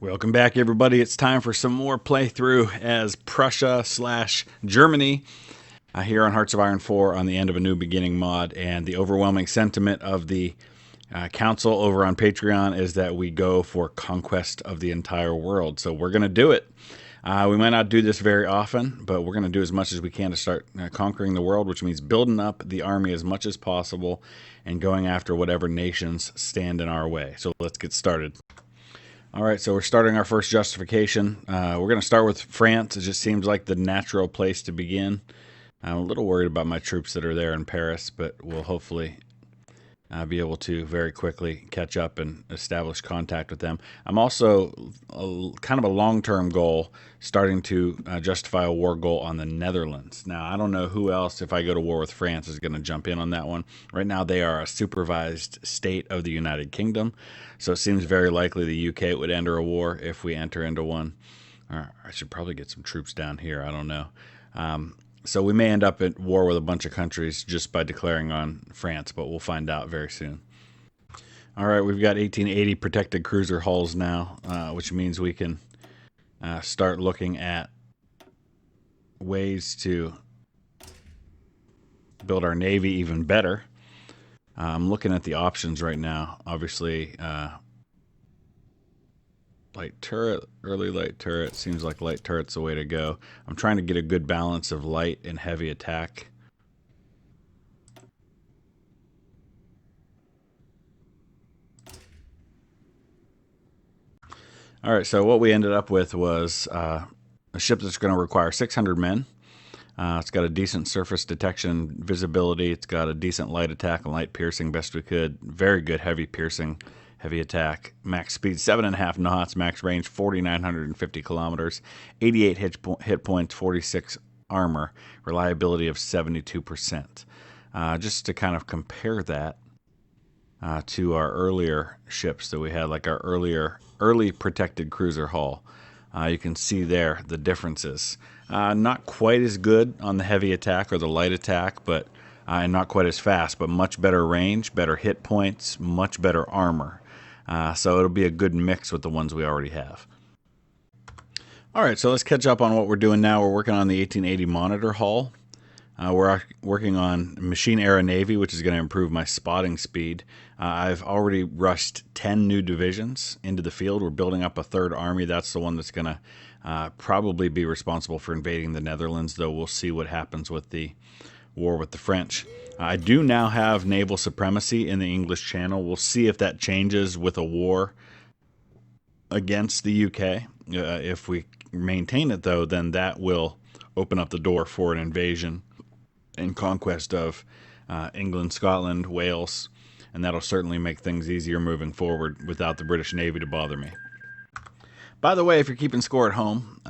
Welcome back, everybody. It's time for some more playthrough as Prussia/Germany here on Hearts of Iron 4 on the End of a New Beginning mod. And the overwhelming sentiment of the council over on Patreon is that we go for conquest of the entire world. So we're going to do it. We might not do this very often, but we're going to do as much as we can to start conquering the world, which means building up the army as much as possible and going after whatever nations stand in our way. So let's get started. All right, so we're starting our first justification. We're going to start with France. It just seems like the natural place to begin. I'm a little worried about my troops that are there in Paris, but we'll hopefully be able to very quickly catch up and establish contact with them. I'm also kind of a long-term goal, starting to justify a war goal on the Netherlands. Now, I don't know who else, if I go to war with France, is going to jump in on that one. Right now, they are a supervised state of the United Kingdom, so it seems very likely the UK would enter a war if we enter into one. I should probably get some troops down here. I don't know. So we may end up at war with a bunch of countries just by declaring on France, but we'll find out very soon. All right, we've got 1880 protected cruiser hulls now, which means we can start looking at ways to build our Navy even better. I'm looking at the options right now. Obviously, light turret, early light turret. Seems like light turret's the way to go. I'm trying to get a good balance of light and heavy attack. All right, so what we ended up with was a ship that's going to require 600 men. It's got a decent surface detection visibility. It's got a decent light attack and light piercing best we could. Very good heavy piercing. Heavy attack, max speed 7.5 knots, max range 4,950 kilometers, 88 hit points, 46 armor, reliability of 72%. Just to kind of compare that to our earlier ships that we had, like our early protected cruiser hull. You can see there the differences. Not quite as good on the heavy attack or the light attack, but and not quite as fast, but much better range, better hit points, much better armor. So it'll be a good mix with the ones we already have. All right, so let's catch up on what we're doing now. We're working on the 1880 monitor hull. We're working on machine era navy, which is going to improve my spotting speed. I've already rushed 10 new divisions into the field. We're building up a third army. That's the one that's going to probably be responsible for invading the Netherlands, though we'll see what happens with the war with the French. I do now have naval supremacy in the English Channel. We'll see if that changes with a war against the UK. If we maintain it, though, then that will open up the door for an invasion and conquest of England, Scotland, Wales, and that'll certainly make things easier moving forward without the British Navy to bother me. By the way, if you're keeping score at home,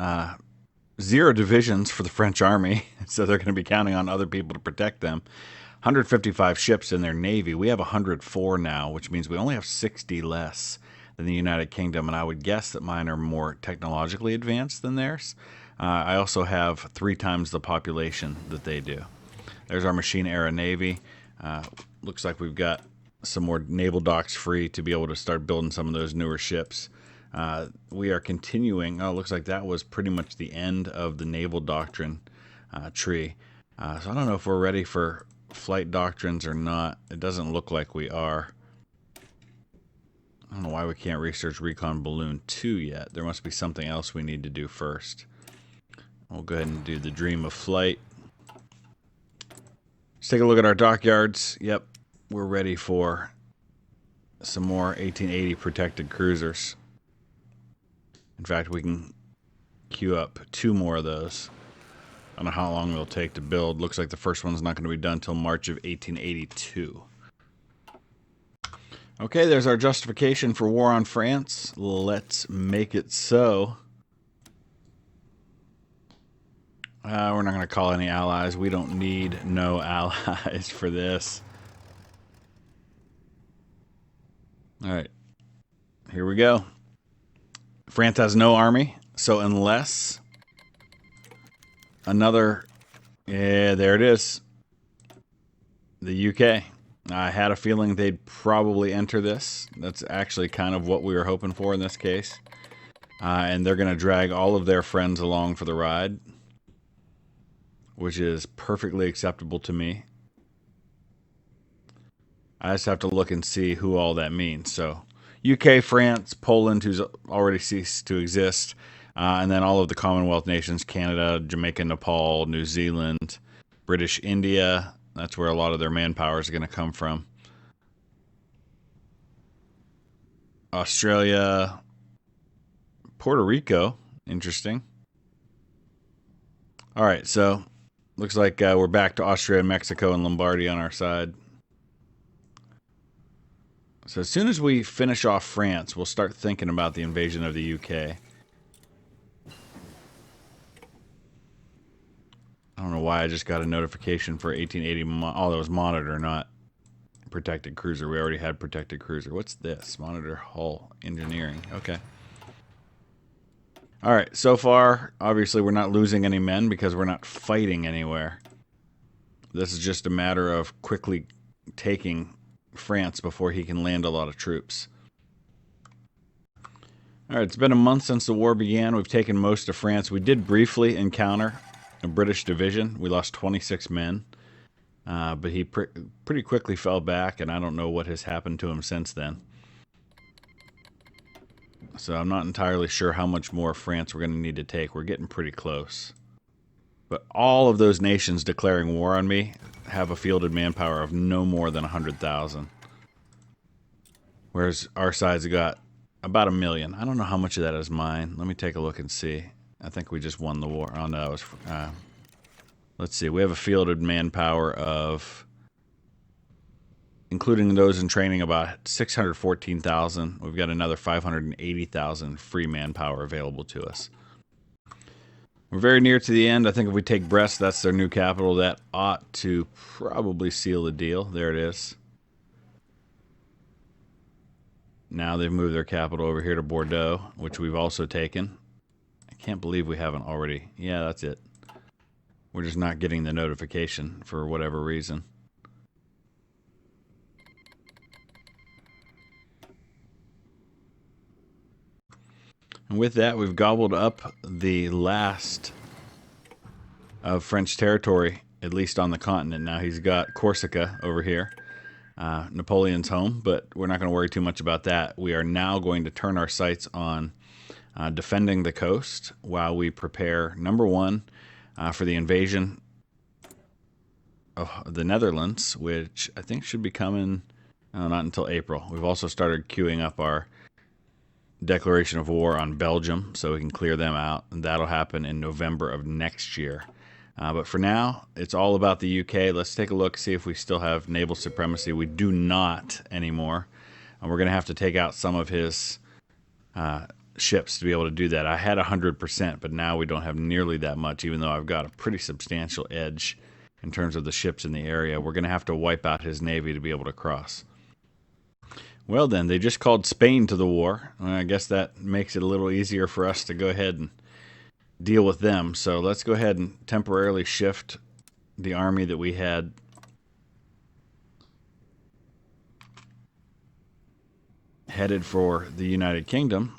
0 divisions for the French army, so they're going to be counting on other people to protect them. 155 ships in their navy. We have 104 now, which means we only have 60 less than the United Kingdom, and I would guess that mine are more technologically advanced than theirs. I also have 3 times the population that they do. There's our machine era navy. Looks like we've got some more naval docks free to be able to start building some of those newer ships. We are continuing. Oh, looks like that was pretty much the end of the naval doctrine tree. So I don't know if we're ready for flight doctrines or not. It doesn't look like we are. I don't know why we can't research Recon Balloon 2 yet. There must be something else we need to do first. We'll go ahead and do the Dream of Flight. Let's take a look at our dockyards. Yep, we're ready for some more 1880 protected cruisers. In fact, we can queue up 2 more of those. I don't know how long it'll take to build. Looks like the first one's not going to be done until March of 1882. Okay, there's our justification for war on France. Let's make it so. We're not going to call any allies. We don't need no allies for this. All right, here we go. France has no army, so unless another, yeah, there it is, the UK. I had a feeling they'd probably enter this. That's actually kind of what we were hoping for in this case. and they're going to drag all of their friends along for the ride, which is perfectly acceptable to me. I just have to look and see who all that means. So UK, France, Poland, who's already ceased to exist, and then all of the Commonwealth nations, Canada, Jamaica, Nepal, New Zealand, British India. That's where a lot of their manpower is going to come from. Australia, Puerto Rico, interesting. All right, so looks like we're back to Austria, Mexico, and Lombardy on our side. So as soon as we finish off France, we'll start thinking about the invasion of the UK. I don't know why I just got a notification for 1880. Oh, that was monitor, not protected cruiser. We already had protected cruiser. What's this? Monitor hull engineering. Okay. All right. So far, obviously, we're not losing any men because we're not fighting anywhere. This is just a matter of quickly taking France before he can land a lot of troops. All right. It's been a month since the war began. We've taken most of France. We did briefly encounter a British division. We lost 26 men. But he pretty quickly fell back, and I don't know what has happened to him since then. So I'm not entirely sure how much more France we're going to need to take. We're getting pretty close. But all of those nations declaring war on me have a fielded manpower of no more than 100,000. Whereas our side's got about 1 million. I don't know how much of that is mine. Let me take a look and see. I think we just won the war. Oh, no, that was... let's see. We have a fielded manpower of, including those in training, about 614,000. We've got another 580,000 free manpower available to us. We're very near to the end. I think if we take Brest, that's their new capital. That ought to probably seal the deal. There it is. Now they've moved their capital over here to Bordeaux, which we've also taken. I can't believe we haven't already. Yeah, that's it. We're just not getting the notification for whatever reason. And with that, we've gobbled up the last of French territory, at least on the continent. Now he's got Corsica over here, Napoleon's home, but we're not going to worry too much about that. We are now going to turn our sights on defending the coast while we prepare, number one, for the invasion of the Netherlands, which I think should be coming not until April. We've also started queuing up our declaration of war on Belgium so we can clear them out, and that'll happen in November of next year. But for now, it's all about the UK. Let's take a look, see if we still have naval supremacy. We do not anymore. And we're going to have to take out some of his ships to be able to do that. I had 100%, but now we don't have nearly that much, even though I've got a pretty substantial edge in terms of the ships in the area. We're going to have to wipe out his navy to be able to cross. Well then, they just called Spain to the war. I guess that makes it a little easier for us to go ahead and deal with them. So let's go ahead and temporarily shift the army that we had headed for the United Kingdom,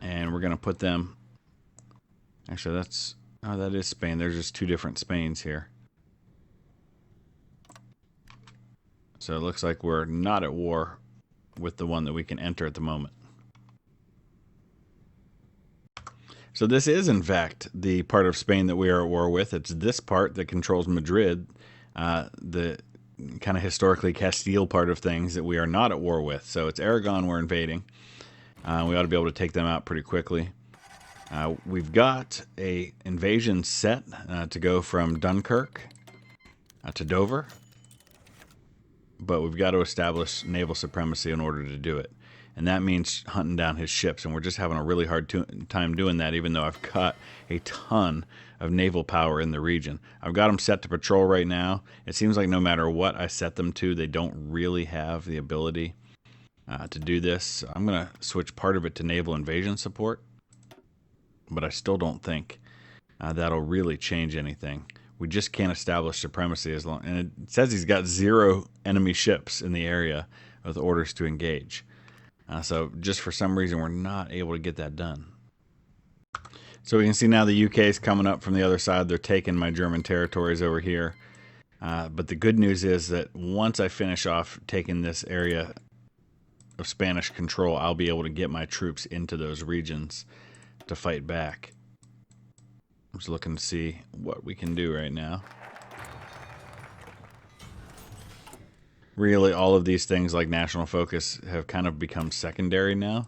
and we're going to put them... Actually, that's... Oh, that is Spain. There's just two different Spains here. So it looks like we're not at war with the one that we can enter at the moment. So this is, in fact, the part of Spain that we are at war with. It's this part that controls Madrid, the kind of historically Castile part of things that we are not at war with. So it's Aragon we're invading. We ought to be able to take them out pretty quickly. We've got a invasion set to go from Dunkirk to Dover. But we've got to establish naval supremacy in order to do it. And that means hunting down his ships, and we're just having a really hard time doing that, even though I've got a ton of naval power in the region. I've got them set to patrol right now. It seems like no matter what I set them to, they don't really have the ability to do this. So I'm going to switch part of it to naval invasion support, but I still don't think that'll really change anything. We just can't establish supremacy as long... And it says he's got 0 enemy ships in the area with orders to engage. So just for some reason, we're not able to get that done. So we can see now the UK is coming up from the other side. They're taking my German territories over here. But the good news is that once I finish off taking this area of Spanish control, I'll be able to get my troops into those regions to fight back. I'm just looking to see what we can do right now. Really, all of these things like national focus have kind of become secondary now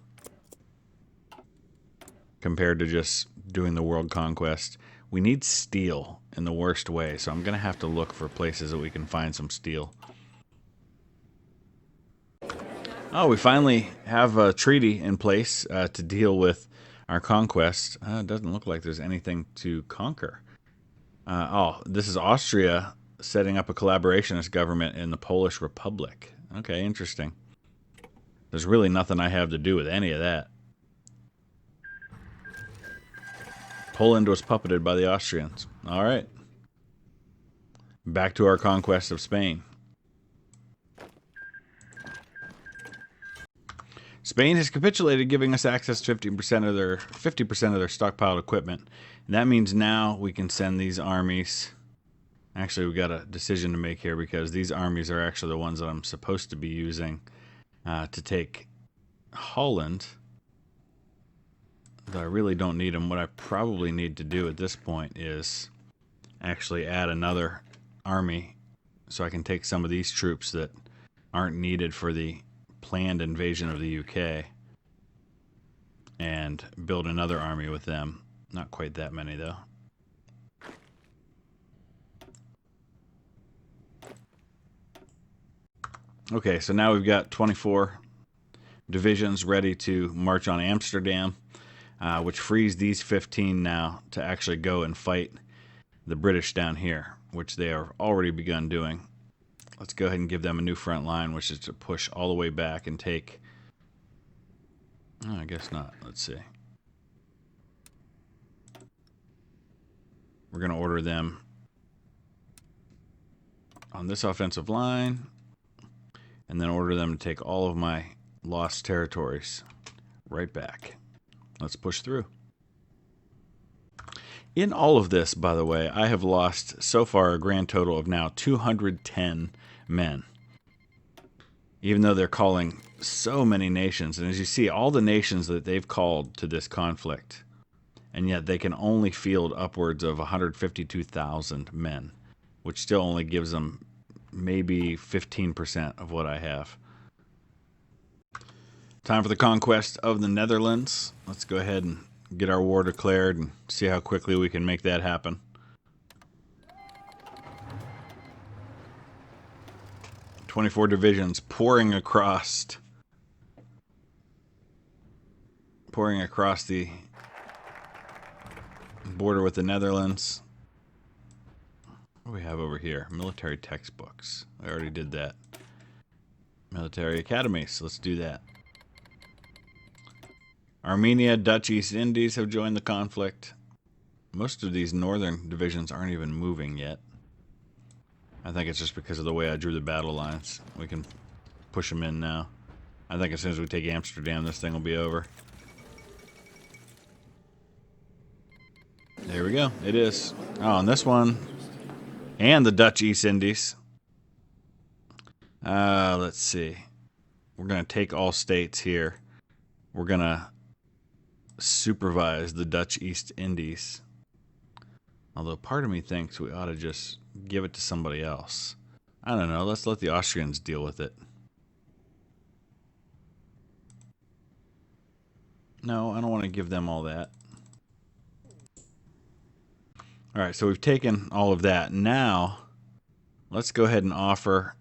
compared to just doing the world conquest. We need steel in the worst way, so I'm going to have to look for places that we can find some steel. Oh, we finally have a treaty in place to deal with our conquest. It doesn't look like there's anything to conquer. Oh, this is Austria setting up a collaborationist government in the Polish Republic. Okay, interesting. There's really nothing I have to do with any of that. Poland was puppeted by the Austrians. All right. Back to our conquest of Spain. Spain has capitulated, giving us access to 50% of their stockpiled equipment. And that means now we can send these armies. Actually, we got a decision to make here because these armies are actually the ones that I'm supposed to be using to take Holland. Though I really don't need them. What I probably need to do at this point is actually add another army so I can take some of these troops that aren't needed for the planned invasion of the UK and build another army with them. Not quite that many, though. Okay, so now we've got 24 divisions ready to march on Amsterdam, which frees these 15 now to actually go and fight the British down here, which they have already begun doing. Let's go ahead and give them a new front line, which is to push all the way back and take... Oh, I guess not. Let's see. We're going to order them on this offensive line, and then order them to take all of my lost territories right back. Let's push through. In all of this, by the way, I have lost so far a grand total of now 210 men. Even though they're calling so many nations. And as you see, all the nations that they've called to this conflict, and yet they can only field upwards of 152,000 men, which still only gives them maybe 15% of what I have. Time for the conquest of the Netherlands. Let's go ahead and get our war declared and see how quickly we can make that happen. "24 divisions pouring across the border with the Netherlands. What do we have over here? Military textbooks. I already did that. Military academies. Let's do that. Armenia, Dutch East Indies have joined the conflict. Most of these northern divisions aren't even moving yet. I think it's just because of the way I drew the battle lines. We can push them in now. I think as soon as we take Amsterdam, this thing will be over. There we go. It is. Oh, and this one. And the Dutch East Indies. Let's see. We're going to take all states here. We're going to supervise the Dutch East Indies. Although part of me thinks we ought to just give it to somebody else. I don't know. Let's let the Austrians deal with it. No, I don't want to give them all that. All right, so we've taken all of that. Now, let's go ahead and offer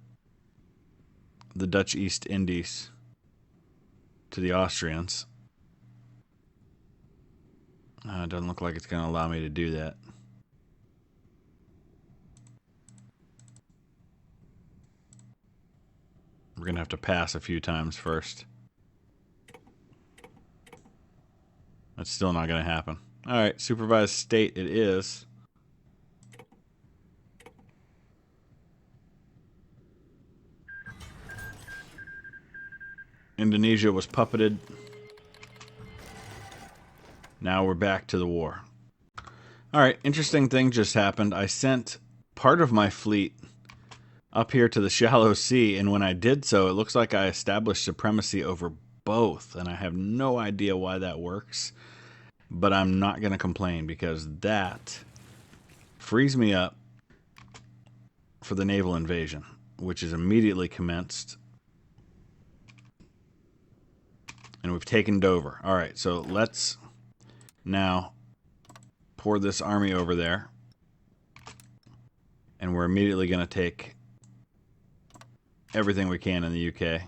the Dutch East Indies to the Austrians. It doesn't look like it's going to allow me to do that. We're going to have to pass a few times first. That's still not going to happen. All right, supervised state it is. Indonesia was puppeted. Now we're back to the war. All right, interesting thing just happened. I sent part of my fleet up here to the shallow sea, and when I did so, it looks like I established supremacy over both, and I have no idea why that works, but I'm not going to complain because that frees me up for the naval invasion, which is immediately commenced. And we've taken Dover. All right, so let's now pour this army over there. And we're immediately going to take everything we can in the UK.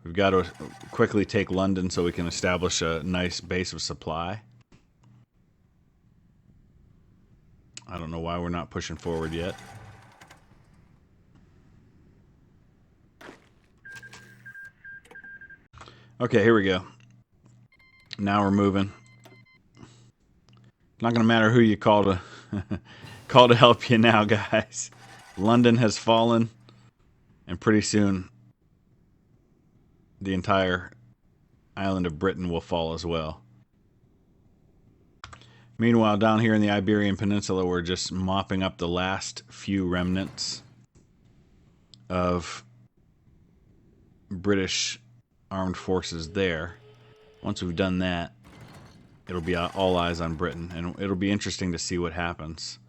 We've got to quickly take London so we can establish a nice base of supply. I don't know why we're not pushing forward yet. Okay, here we go. Now we're moving. Not going to matter who you call to call to help you now, guys. London has fallen, and pretty soon the entire island of Britain will fall as well. Meanwhile, down here in the Iberian Peninsula, we're just mopping up the last few remnants of British armed forces there. Once we've done that, it'll be all eyes on Britain, and it'll be interesting to see what happens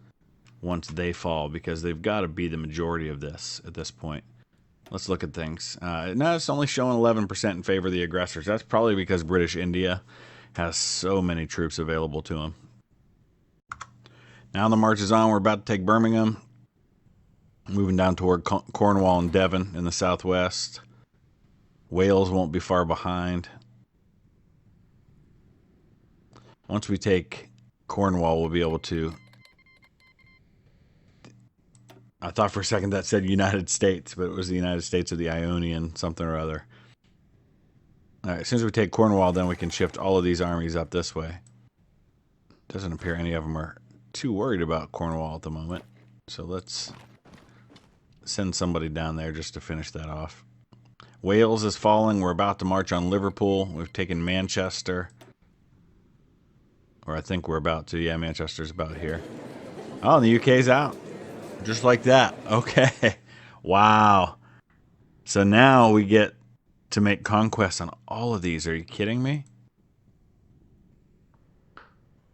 once they fall, because they've got to be the majority of this at this point. Let's look at things. Now it's only showing 11% in favor of the aggressors. That's probably because British India has so many troops available to them. Now the march is on. We're about to take Birmingham, moving down toward Cornwall and Devon in the southwest. Wales won't be far behind. Once we take Cornwall, we'll be able to... I thought for a second that said United States, but it was the United States of the Ionian something or other. All right, as soon as we take Cornwall, then we can shift all of these armies up this way. Doesn't appear any of them are too worried about Cornwall at the moment. So let's send somebody down there just to finish that off. Wales is falling. We're about to march on Liverpool. We've taken Manchester. Or I think we're about to. Yeah, Manchester's about here. Oh, and the UK's out. Just like that. Okay. Wow. So now we get to make conquests on all of these. Are you kidding me?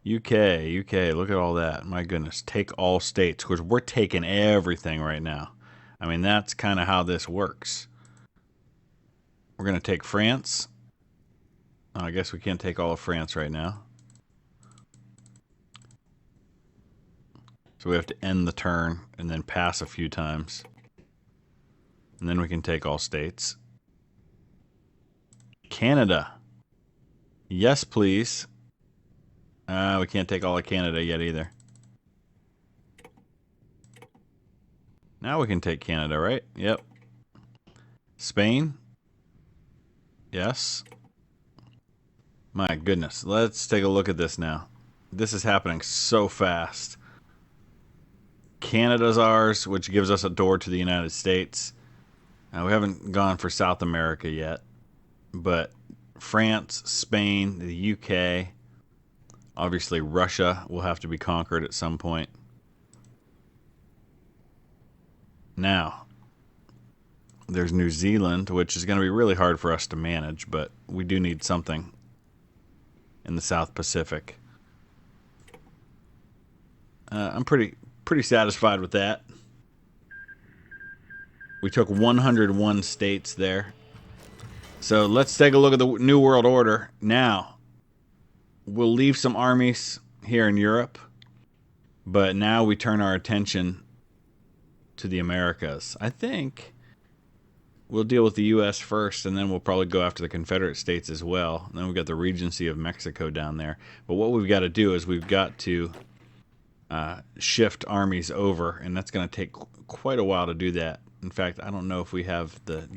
UK, look at all that. My goodness, take all states. Because we're taking everything right now. I mean, that's kind of how this works. We're going to take France. Oh, I guess we can't take all of France right now. So we have to end the turn and then pass a few times. And then we can take all states. Canada. Yes, please. We can't take all of Canada yet either. Now we can take Canada, right? Yep. Spain. Yes. My goodness. Let's take a look at this now. This is happening so fast. Canada's ours, which gives us a door to the United States. We haven't gone for South America yet. But France, Spain, the UK... Obviously, Russia will have to be conquered at some point. Now, there's New Zealand, which is going to be really hard for us to manage, but we do need something in the South Pacific. I'm pretty satisfied with that. We took 101 states there. So let's take a look at the New World Order now. We'll leave some armies here in Europe, but now we turn our attention to the Americas. I think we'll deal with the U.S. first, and then we'll probably go after the Confederate States as well. And then we've got the Regency of Mexico down there. But what we've got to do is we've got to shift armies over, and that's going to take quite a while to do that. In fact, I don't know if we have the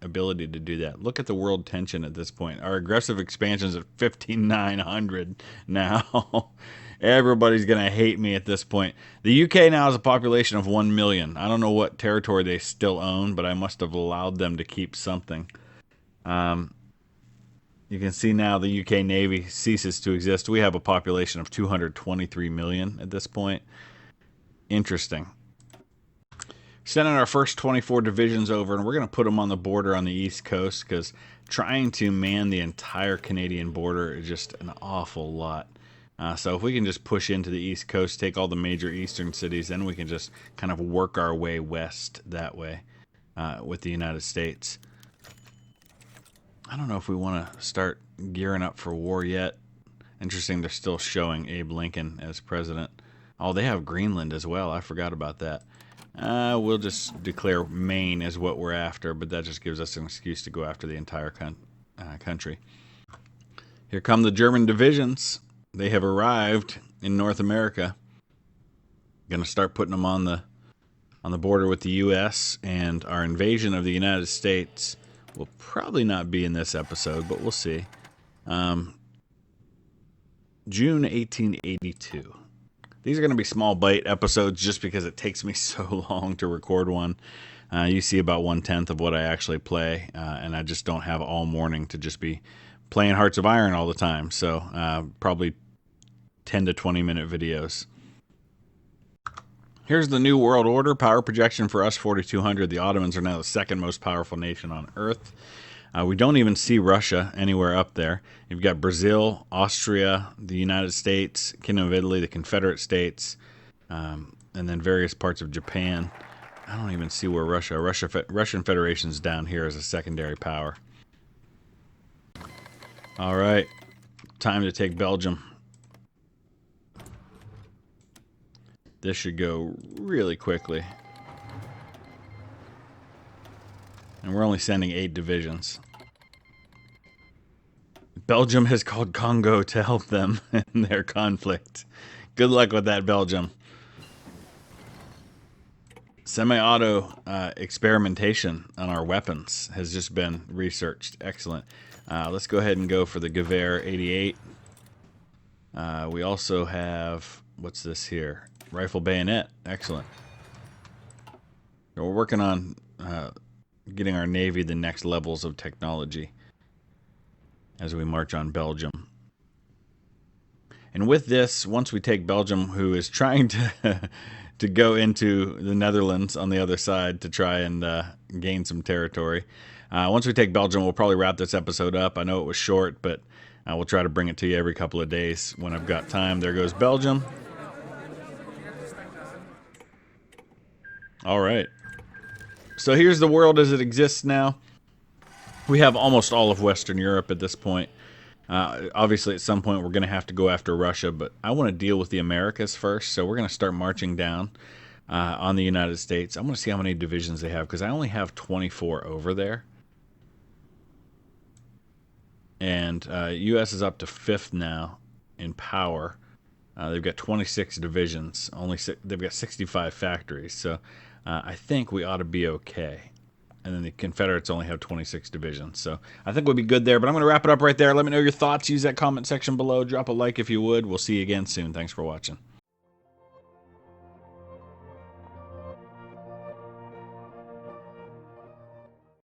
ability to do that. Look at the world tension at this point. Our aggressive expansion is at 15,900 now. Everybody's going to hate me at this point. The UK now has a population of 1 million. I don't know what territory they still own, but I must have allowed them to keep something. You can see now the UK Navy ceases to exist. We have a population of 223 million at this point. Interesting. Sending our first 24 divisions over, and we're going to put them on the border on the East Coast, because trying to man the entire Canadian border is just an awful lot. So if we can just push into the East Coast, take all the major eastern cities, then we can just kind of work our way west that way with the United States. I don't know if we want to start gearing up for war yet. Interesting, they're still showing Abe Lincoln as president. Oh, they have Greenland as well. I forgot about that. We'll just declare Maine as what we're after, but that just gives us an excuse to go after the entire country. Here come the German divisions. They have arrived in North America. Going to start putting them on the border with the U.S., and our invasion of the United States will probably not be in this episode, but we'll see. June 1882. These are going to be small bite episodes just because it takes me so long to record one. You see about 1/10 of what I actually play, and I just don't have all morning to just be playing Hearts of Iron all the time. So probably 10 to 20 minute videos. Here's the New World Order. Power projection for us, 4,200. The Ottomans are now the second most powerful nation on Earth. We don't even see Russia anywhere up there. You've got Brazil, Austria, the United States, Kingdom of Italy, the Confederate States, and then various parts of Japan. I don't even see where Russian Federation's down here as a secondary power. All right, time to take Belgium. This should go really quickly. And we're only sending 8 divisions. Belgium has called Congo to help them in their conflict. Good luck with that, Belgium. Semi-auto experimentation on our weapons has just been researched. Excellent. Let's go ahead and go for the Gewehr 88. We also have, what's this here? Rifle bayonet. Excellent. We're working on getting our Navy the next levels of technology as we march on Belgium. And with this, once we take Belgium, who is trying to to go into the Netherlands on the other side to try and gain some territory. Once we take Belgium, we'll probably wrap this episode up. I know it was short, but we'll try to bring it to you every couple of days when I've got time. There goes Belgium. All right. So here's the world as it exists now. We have almost all of Western Europe at this point. Obviously, at some point, we're going to have to go after Russia, but I want to deal with the Americas first, so we're going to start marching down on the United States. I want to see how many divisions they have, because I only have 24 over there. And U.S. is up to 5th now in power. They've got 26 divisions. They've got 65 factories, so I think we ought to be okay. And then the Confederates only have 26 divisions. So I think we'll be good there. But I'm going to wrap it up right there. Let me know your thoughts. Use that comment section below. Drop a like if you would. We'll see you again soon. Thanks for watching.